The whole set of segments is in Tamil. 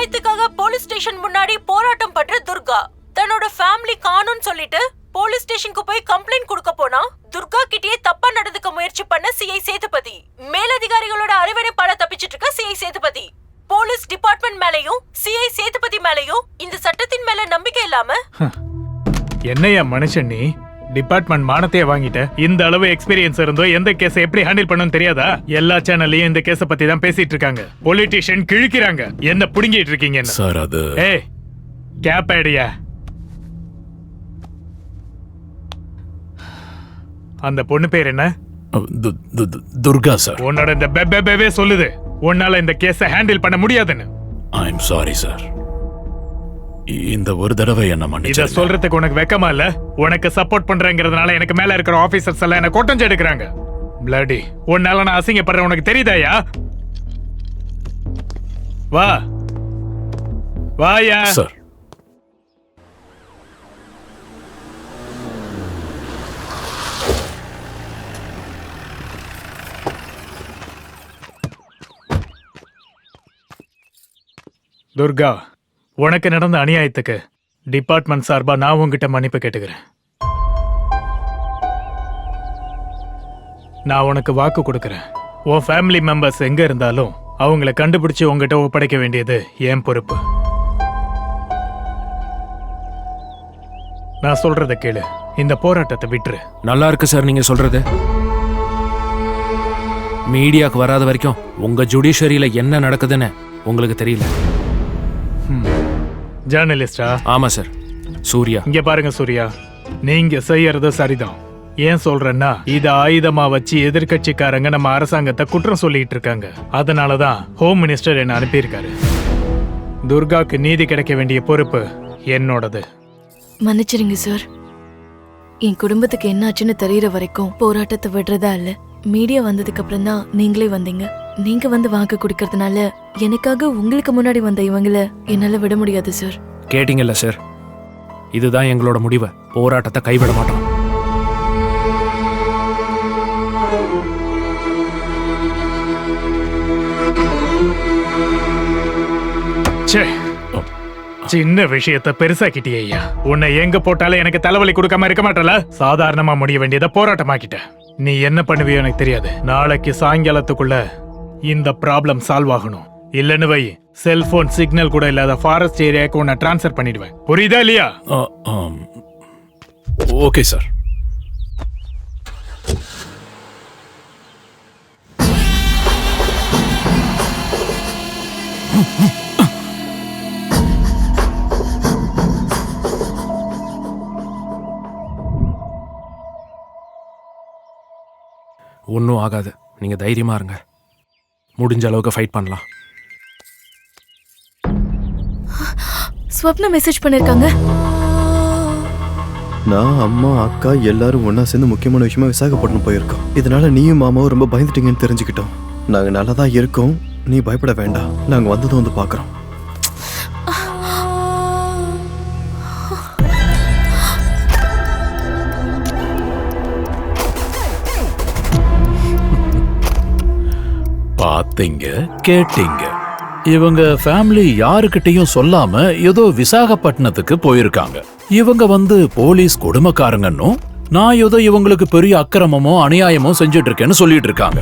நியாயத்துக்காக போலீஸ் ஸ்டேஷன் முன்னாடி போராட்டம் பண்ற துர்கா தன்னோட ஃபேமிலி காணும்னு சொல்லிட்டு போலீஸ் ஸ்டேஷனுக்கு போய் கம்ப்ளைண்ட் கொடுக்க போனா துர்கா கிட்டயே தப்பா நடந்துக்க முயற்சி பண்ண சிஐ சேதுபதி. மேலதிகாரிகளோட அரவணைப்பால தப்பிச்சிட்டு இருக்க சிஐ சேதுபதி. போலீஸ் டிபார்ட்மெண்ட் மேலயும் சிஐ சேதுபதி மேலயும் இந்த சட்டத்தின் மேல நம்பிக்கை இல்லாம என்னையா மனுஷன் நீ? டிபார்ட்மெண்ட் மானத்தையே வாங்கிட்ட. இந்த அளவு எக்ஸ்பீரியன்ஸ் இருந்தோ எந்த கேஸை எப்படி ஹேண்டில் பண்ணணும் தெரியாதா? எல்லா சேனல்லையும் இந்த கேஸை பத்தி தான் பேசிட்டு இருக்காங்க. பொலிட்டிஷியன் கிழிக்கிறாங்க. என்ன புடுங்கிட்டு இருக்கீங்க சார்? அது ஏய் கேப் ஐடியா. அந்த பொண்ணு பேர் என்ன? துர்கா சார். உன்னோட இந்த பெபே சொல்லுது உன்னால இந்த கேஸை ஹேண்டில் பண்ண முடியாதுன்னு. ஐ அம் சாரி சார். இந்த ஒரு தடவை என்ன மன்னிச்சு. இத சொல்றதுக்கு உனக்கு வெக்கமா இல்ல? உனக்கு சப்போர்ட் பண்றேங்கிறதுனால எனக்கு மேல இருக்கிற ஆபீசர்ஸ் எல்லாம் என்ன கொட்டஞ்சு எடுக்கிறாங்க. பிளடி, உன்னால நான் அசிங்கப்படுறேன் உனக்கு தெரியுதாயா? வா வாயா சார். துர்கா, உனக்கு நடந்த அநியாயத்துக்கு டிபார்ட்மெண்ட் சார்பா நான் உங்ககிட்ட மன்னிப்பு கேட்டுக்கிறேன். நான் உனக்கு வாக்கு கொடுக்கறேன். உன் ஃபேமிலி மெம்பர்ஸ் எங்க இருந்தாலும் அவங்கள கண்டுபிடிச்சு உங்ககிட்ட ஒப்படைக்க வேண்டியது என் பொறுப்பு. நான் சொல்றத கேளு. இந்த போராட்டத்தை விட்டுரு. நல்லா இருக்கு சார் நீங்க சொல்றது. மீடியாக்கு வராத வரைக்கும் உங்க ஜுடிஷியரியில என்ன நடக்குதுன்னு உங்களுக்கு தெரியல. ஜேர்னலிஸ்டா? ஆமா சார். சூர்யா. இங்க பாருங்க சூர்யா, நீங்க செய்யறது சரிதான். ஏன் சொல்றேன்னா இத ஆயுதமா வச்சு எதிர்கட்சிக்காரங்க நம்ம அரசாங்கத்தை குற்றம் சொல்லிட்டு இருக்காங்க. அதனாலதான் ஹோம் மினிஸ்டர் என்ன அனுப்பியிருக்காரு. துர்காக்கு நீதி கிடைக்க வேண்டிய பொறுப்பு என்னோடது. மன்னிச்சிருங்க சார். என் குடும்பத்துக்கு என்னாச்சுன்னு தெரியற வரைக்கும் போராட்டத்தை விடுறதா இல்ல. மீடியா வந்ததுக்கு அப்புறம் தான் நீங்களே வந்தீங்க. நீங்க வந்து வாக்கு கொடுக்கறதுனால எனக்காக உங்களுக்கு முன்னாடி வந்த இவங்கள என்னால விட முடியாது சார். கேட்டீங்கல்ல சார், இதுதான் எங்களோட முடிவு. போராட்டத்தை கைவிட மாட்டோம். சின்ன விஷயத்தை பெருசாக்கிட்டியே ஐயா. உன்னை எங்க போட்டாலும் எனக்கு தலைவலி கொடுக்காம இருக்க மாட்டல. சாதாரணமா முடிய வேண்டியதை போராட்டமாக்கிட்ட. நீ என்ன பண்ணுவியோ எனக்கு தெரியாது. நாளைக்கு சாயங்காலத்துக்குள்ள இந்த ப்ராப்ளம் சால்வ் ஆகணும். இல்லன்னு வை, செல்போன் சிக்னல் கூட இல்லாத ஃபாரஸ்ட் ஏரியாவுக்கு உன்னை டிரான்ஸ்ஃபர் பண்ணிடுவேன். புரியுதா இல்லையா? Okay sir. ஒன்றும் ஆகாது. நீங்க தைரியமா இருங்க. முடிஞ்ச அளவுக்கு ஃபைட் பண்ணலாம். ஸ்வப்னா மெசேஜ் பண்ணிருக்காங்க. நான், அம்மா, அக்கா எல்லாரும் ஒன்னா சேர்ந்து முக்கியமான விஷயமா விசாகப்பட்டினம் போயிருக்கோம். இதனால நீயும் மாமாவும் ரொம்ப பயந்துட்டீங்கன்னு தெரிஞ்சுக்கிட்டோம். நாங்க நல்லதா இருக்கோம், நீ பயப்பட வேண்டாம். நாங்க வந்ததும் வந்து பாக்குறோம். பாத்தீங்க, கேட்டீங்க. இவங்க ஃபேமிலி யாருக்கிட்டையும் சொல்லாம ஏதோ விசாகப்பட்டினத்துக்கு போயிருக்காங்க. இவங்க வந்து போலீஸ் கொடுமைக்காரங்கன்னும் நான் ஏதோ இவங்களுக்கு பெரிய அக்கிரமமோ அநியாயமோ செஞ்சுட்டு இருக்கேன்னு சொல்லிட்டு இருக்காங்க.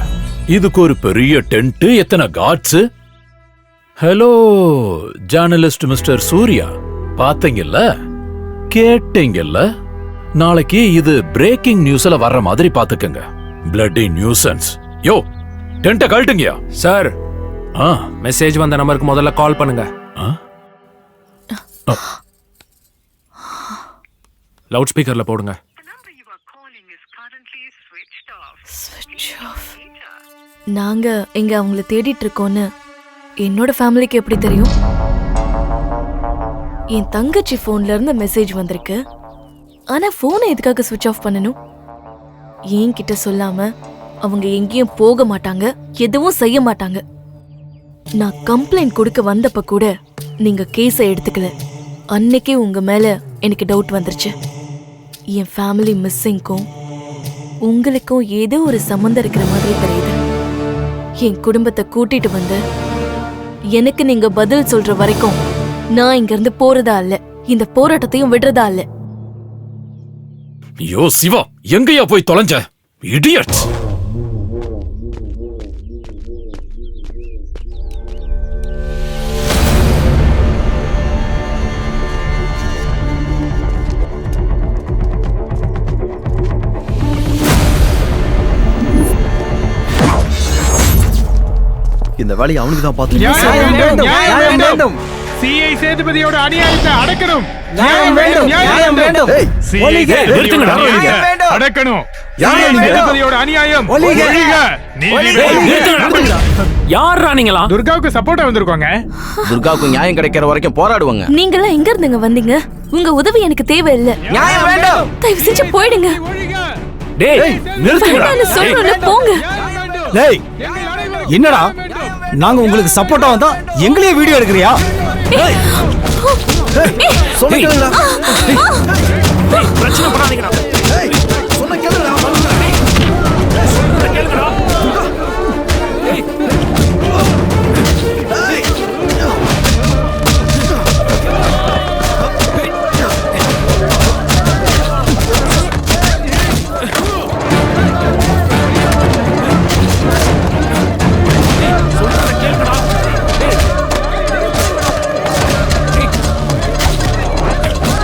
இதுக்கு ஒரு பெரிய டென்ட், எத்தனை cards. Hello journalist mister Surya, பாத்தீங்கல்ல, கேட்டீங்கல்ல. நாளைக்கு இது பிரேக்கிங் நியூஸ்ல வர்ற மாதிரி பாத்துக்கங்க. Bloody nuisance. யோ டென்ட்ட கழட்டுங்கயா. சார், மெசேஜ் வந்த நம்பருக்கு முதல்ல கால் பண்ணுங்க. லவுட் ஸ்பீக்கர்ல போடுங்க. நாங்க இங்க அவங்கள தேடிட்டு இருக்கோம்னு என்னோட ஃபேமிலிக்கு எப்படி தெரியும்? என் தங்கச்சி போன்ல இருந்து மெசேஜ் வந்திருக்கு. ஆனா போனை எதுக்காக சுவிட்ச் ஆஃப் பண்ணணும்? என்கிட்ட சொல்லாம அவங்க எங்கேயும் போக மாட்டாங்க, எதுவும் செய்ய மாட்டாங்க. நான் கம்ப்ளைண்ட் கொடுக்க வந்தப்ப கூட நீங்க கேஸை எடுத்துக்கல. அன்னைக்கே உங்க மேல எனக்கு டவுட் வந்துருச்சு. என் ஃபேமிலி மிஸ்ஸிங்க்கும் உங்களுக்கும் ஏதோ ஒரு சம்மந்தம் இருக்கிற மாதிரி தெரியுது. என் குடும்பத்தை கூட்டிட்டு வந்து எனக்கு நீங்க பதில் சொல்ற வரைக்கும் நான் இங்க இருந்து போறதா இல்ல, இந்த போராட்டத்தையும் விடுறதா இல்ல. ஐயோ சிவா, எங்கயா போய் தொலைஞ்ச இடியட்! இந்த வேலையை அவனுக்கு தான் நியாயம் வேண்டும், நியாயம் பார்த்து வேண்டும். சிஐ சேதுபதியோட அநியாயத்தை அடக்கணும். நியாயம் வேண்டும், நியாயம் வேண்டும். CI ஒழிக. சேதுபதியோட நிறுத்துங்க. அநியாயத்தை அடக்கணும். யார் CI நீங்க? சேதுபதியோட அநியாயம் ஒழிக. ஒழிக. நீதி வேண்டும். யாரா நீங்களா? துர்காவுக்கு சப்போர்ட்டா வந்திருக்கோங்க. துர்காவுக்கு நியாயம் கிடைக்கிற வரைக்கும் போராடுவாங்க. நீங்களாம் எங்க இருந்துங்க வந்தீங்க? உங்க உதவி எனக்கு தேவையில்லை. நியாயம் வேண்டும். தயவு செஞ்சு போயிடுங்க. ஒழிக. டேய் நிறுத்துங்கடா. வேண்டாம்னு சொல்றேன்ல, போங்க. நியாயம் வேண்டும். டேய், எங்கள் அனைவருக்கும் என்னடா நியாயம் வேண்டும். நாங்க உங்களுக்கு சப்போர்ட்டா வந்தா எங்களையே வீடியோ எடுக்கிறியா? சொல்ல கேளுடா. பிரச்சனை பண்ணாதீங்கடா. சொன்ன கேளுடா. கேளுங்கடா.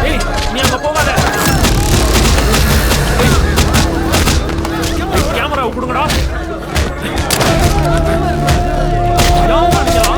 ஏய், நீ அங்க போகாத. கேமராவை கொடுங்கடா. யாரா நீங்களா?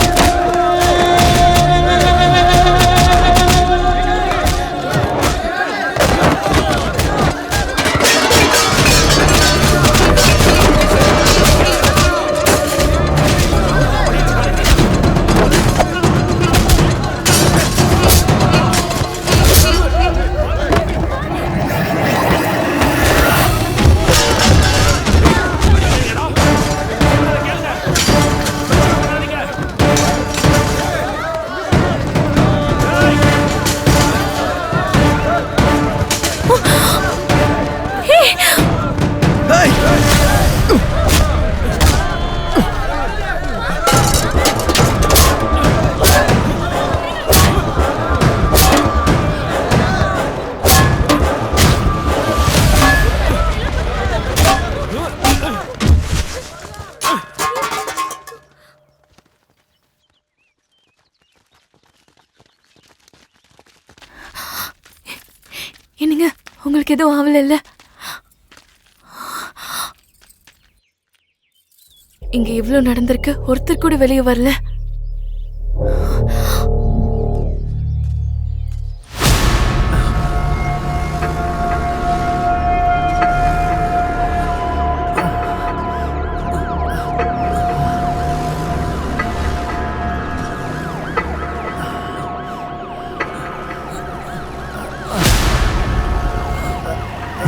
என்னங்க, உங்களுக்கு எதுவும் ஆவல இல்ல? இங்க இவ்ளோ நடந்திருக்கு, ஒருத்தர் கூட வெளியே வரல.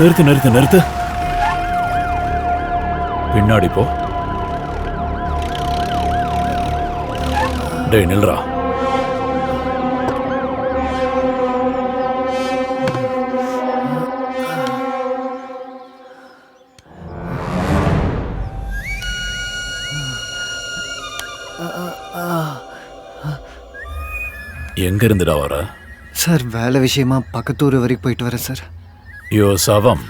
நிறுத்து நிறுத்து நிறுத்து. பின்னாடி போ. டேய் நில்றா. எங்க இருந்துடா வர? சார் வேலை விஷயமா பக்கத்தூர் வரைக்கும் போயிட்டு வரேன் சார். யோ சவம்,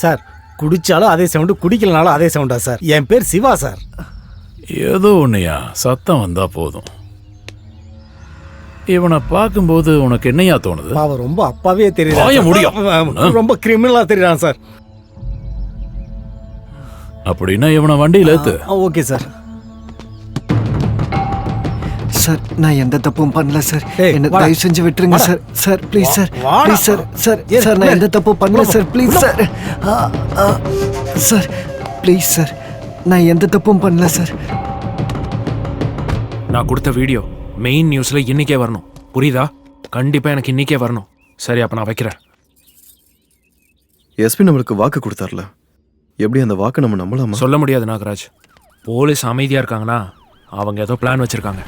சார் குடிச்சாலும் அதே சவுண்டு, குடிக்கலனாலும் அதே சவுண்டா சார்? என் பேர் சிவா சார். ஏதோ ஒண்ணுயா, சத்தம் வந்தா போதும். இவனை பார்க்கும்போது உனக்கு என்னையா தோணுது? அவன் ரொம்ப அப்பாவே வாய தெரியுது. முடியும். ரொம்ப கிரிமினலா தெரியுறான் சார். அப்படின்னா இவனை வண்டியில ஏத்து. Okay sir. சார் நான் எந்த தப்பும் பண்ணல சார். ஏய், என்ன வாடா. தயவு செஞ்சு விட்டுருங்க வாடா. சார். சார் ப்ளீஸ் சார், வாடா. Please sir. சார் ஏறு, சார் நான் ஏறு. எந்த தப்பும் பண்ணல sir. Please sir. Sir please sir, நான் எந்த தப்பும் பண்ணல சார். நான் கொடுத்த வீடியோ மெயின் நியூஸ்ல இன்னைக்கே வரணும், புரியுதா? கண்டிப்பா எனக்கு இன்னைக்கே வரணும். சரி, அப்ப நான் வைக்கிறேன். எஸ்பி நம்மளுக்கு வாக்கு கொடுத்தார்ல, எப்படி அந்த வாக்கு நம்ம நம்பலாமா? சொல்ல முடியாது நாகராஜ். போலீஸ் அமைதியா இருக்காங்கன்னா அவங்க ஏதோ பிளான் வச்சிருக்காங்க.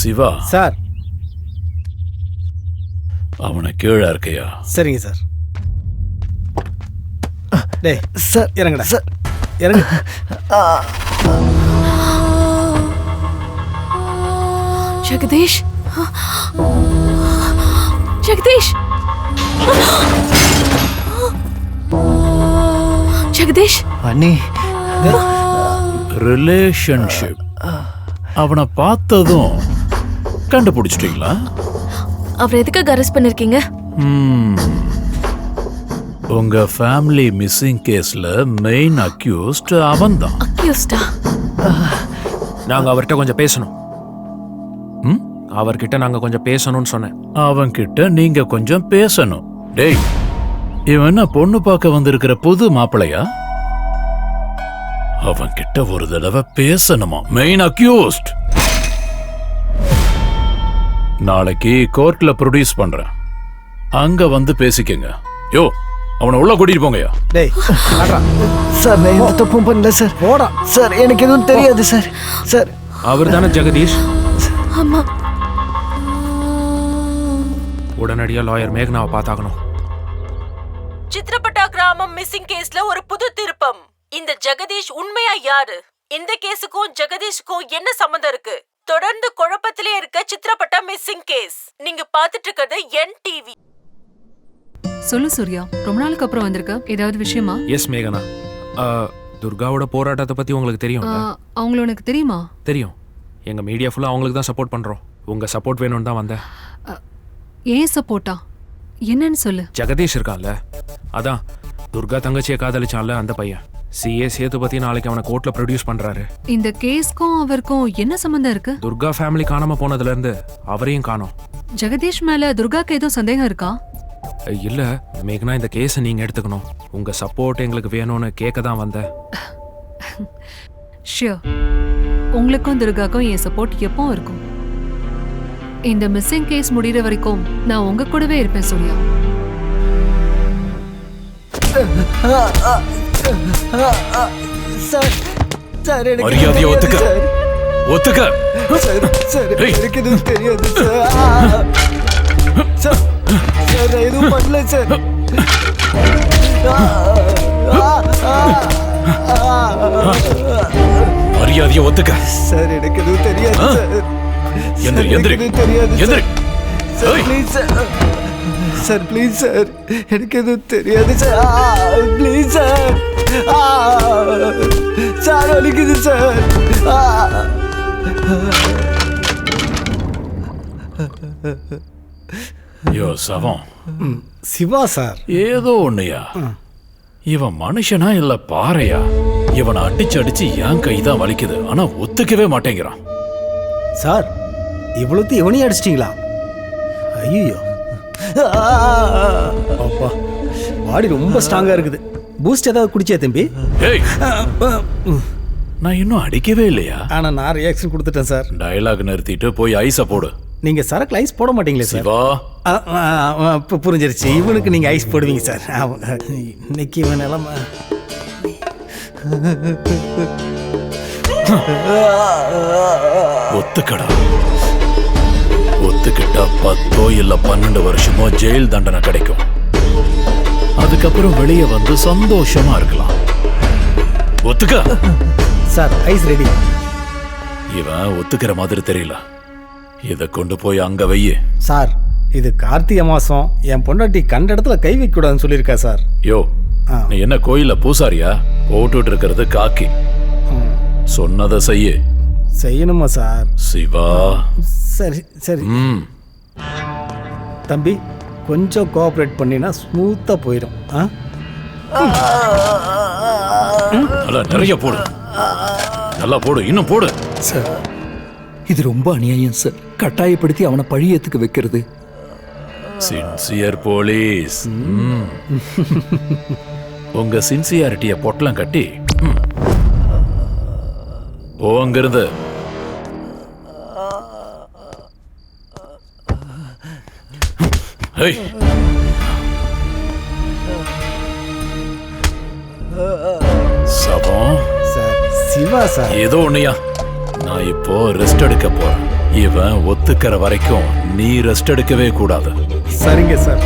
சிவா, சார். அவனை கீழே இருக்கையா? சரிங்க சார். டேய் சார் இறங்குடா சார். இறங்கு. ஜெகதீஷ், ஜெகதீஷ், ஜெகதீஷ். அண்ணி, ரிலேஷன்ஷிப். அவனை பார்த்ததும் கண்டுபிடிச்சிட்டீங்களா? அவர் எதுக்காக அரெஸ்ட் பண்ணிருக்கீங்க? உங்க ஃபேமிலி மிஸ்ஸிங் கேஸ்ல மெயின் அக்யூஸ்ட் அவன்தான். அக்யூஸ்டா? நாங்க அவர்கிட்ட கொஞ்சம் பேசணும். அவர்கிட்ட நாங்க கொஞ்சம் பேசணும்னு சொன்னேன். அவன்கிட்ட நீங்க கொஞ்சம் பேசணும். டேய், இவன் என்ன பொண்ணு பார்க்க வந்திருக்கிற புது மாப்பிளையா? அவன்கிட்ட ஒரு தடவை பேசணுமா? Main accused. நாளைக்கு கோர்ட்ல ப்ரொடியூஸ் பண்றேன், அங்க வந்து பேசிக்கங்க. யோ, அவனை உள்ள கூட்டிட்டு போங்கயா. டேய் ஆட்ரா. சார் நான் எந்த தப்பும் பண்ணல சார். போடா சார், எனக்கு எதுவும் தெரியாது சார். சார், அவர் தானே ஜெகதீஷ்? ஆமா. உடனடியா லாயர் மேகனாவை பார்த்தாகணும். சித்ரப்பட்டா கிராமம் மிஸ்ஸிங் கேஸ்ல ஒரு புது திருப்பம். இந்த ஜெகதீஷ் உண்மையா யாரு? இந்த கேஸுக்கும் ஜெகதீஷுக்கும் என்ன சம்பந்தம் இருக்கு? தொடர்ந்து குழப்பத்திலே இருக்க சித்ரப்பட்டா மிஸ்ஸிங் கேஸ். நீங்க பாத்துட்டு இருக்கிறது NTV. சொல்லு சூர்யா, ரொம்ப நாளுக்கு அப்புறம் வந்திருக்க. ஏதாவது விஷயமா? எஸ் மேகனா, துர்காவோட போராட்டத்தை பத்தி உங்களுக்கு தெரியும்? அவங்கள உனக்கு தெரியுமா? தெரியும். எங்க மீடியா ஃபுல்லா அவங்களுக்கு தான் சப்போர்ட் பண்றோம். உங்க சப்போர்ட் வேணும்னு தான் வந்தேன். ஏன் சப்போர்ட்டா? என்னன்னு சொல்லு. ஜெகதீஷ் இருக்கான்ல, அதான் துர்கா தங்கச்சியை காதலிச்சான்ல அந்த பையன். CA சேதுபதி நாளைக்கு அவனை கோர்ட்ல ப்ரொடியூஸ் பண்றாரு. இந்த கேஸ்க்கும் அவருக்கும் என்ன சம்பந்தம் இருக்கு? துர்கா ஃபேமிலி காணாம போனதுல இருந்து அவரையும் காணோம். ஜெகதீஷ் மேல துர்காக்கு ஏதோ சந்தேகம் இருக்கா? இல்ல மேகனா, இந்த கேஸை நீங்க எடுத்துக்கணும். உங்க சப்போர்ட் எங்களுக்கு வேணும்னு கேட்க தான் வந்தேன். ஷியோர், உங்களுக்கும் துர்காக்கும் என் சப்போர்ட் எப்பவும் இருக்கும். இந்த மிஸ்ஸிங் கேஸ் முடிகிற வரைக்கும் நான் உங்க கூடவே இருப்பேன் சூர்யா. சார், சார் எனக்கு மரியாதையை ஒத்துக்க. ஒத்துக்க. சார், சார் ஏய். எனக்கு எதுவும் தெரியாது சார். சார், சார் நான் எதுவும் பண்ணல சார். மரியாதையை ஒத்துக்க. சார் எனக்கு எதுவும் தெரியாது சார். எந்திரி, சார், எந்திரி. எனக்கு எதுவும் தெரியாது எந்திரி. சார். ஏய். Please sir. Sir please sir, எனக்கு எதுவும் தெரியாது சார். Please sir. சார் வலிக்குது சார். யோ சவம், சிவா சார். ஏதோ ஒண்ணுயா. இவன் மனுஷனா இல்ல பாறையா? இவனை அடிச்சு அடிச்சு என் கைதான் வலிக்குது, ஆனா ஒத்துக்கவே மாட்டேங்கிறான். சார், இவ்வளோத்தையும் இவனையும் அடிச்சிட்டிங்களா? ஐயோ, அப்பா, பாடி ரொம்ப ஸ்ட்ராங்கா இருக்குது. பூஸ்ட் ஏதாவது குடிச்சியா தம்பி? ஏய், நான் இன்னும் அடிக்கவே இல்லையா? ஆனா நான் ரியாக்ஷன் கொடுத்துட்டேன் சார். டயலாக் நிறுத்திட்டு போய் ஐஸ போடு. நீங்க சரக்கு ஐஸ் போட மாட்டீங்களே சார்? சிவா, இப்போ புரிஞ்சிருச்சு. இவனுக்கு நீங்க ஐஸ் போடுவீங்க சார். இன்னைக்கு இவன் நிலைமை. ஒத்துக்கடா. ஒத்துக்கிட்டா 10 இல்ல 12 வருஷமோ ஜெயில் தண்டனை கிடைக்கும். அதுக்கப்புறம் வெளியே வந்து சந்தோஷமா இருக்கலாம். ஒத்துக்க. Sir ice ready. இவன் ஒத்துக்கிற மாதிரி தெரியல. இத கொண்டு போய் அங்க வையே. சார், இது கார்த்திகை மாசம். என் பொண்டாட்டி கண்ட இடத்துல கை வைக்க கூடாதுன்னு சொல்லியிருக்கா சார். யோ, நீ என்ன கோயில பூசாரியா? போட்டுட்டு இருக்கிறது காக்கி. சொன்னதை செய்ய. செய்யணுமா சார்? சிவா. சரி சரி தம்பி, கொஞ்சம் கோஆப்ரேட் பண்ணினா ஸ்மூத்தா போயிடும். நிறைய போடு. நல்லா போடு, இன்னும் போடு. சார், இது ரொம்ப அநியாயம் சார். கட்டாயப்படுத்தி அவனை பழியத்துக்கு வைக்கிறது. Sincere police. உங்க சின்சியாரிட்டிய பொட்டலம் கட்டி போங்கிறது. சவம் சார், சிவா சார். ஏதோ ஒண்ணுயா. நான் இப்போ ரெஸ்ட் எடுக்க போறேன். இவன் ஒத்துக்கிற வரைக்கும் நீ ரெஸ்ட் எடுக்கவே கூடாது. சரிங்க சார்.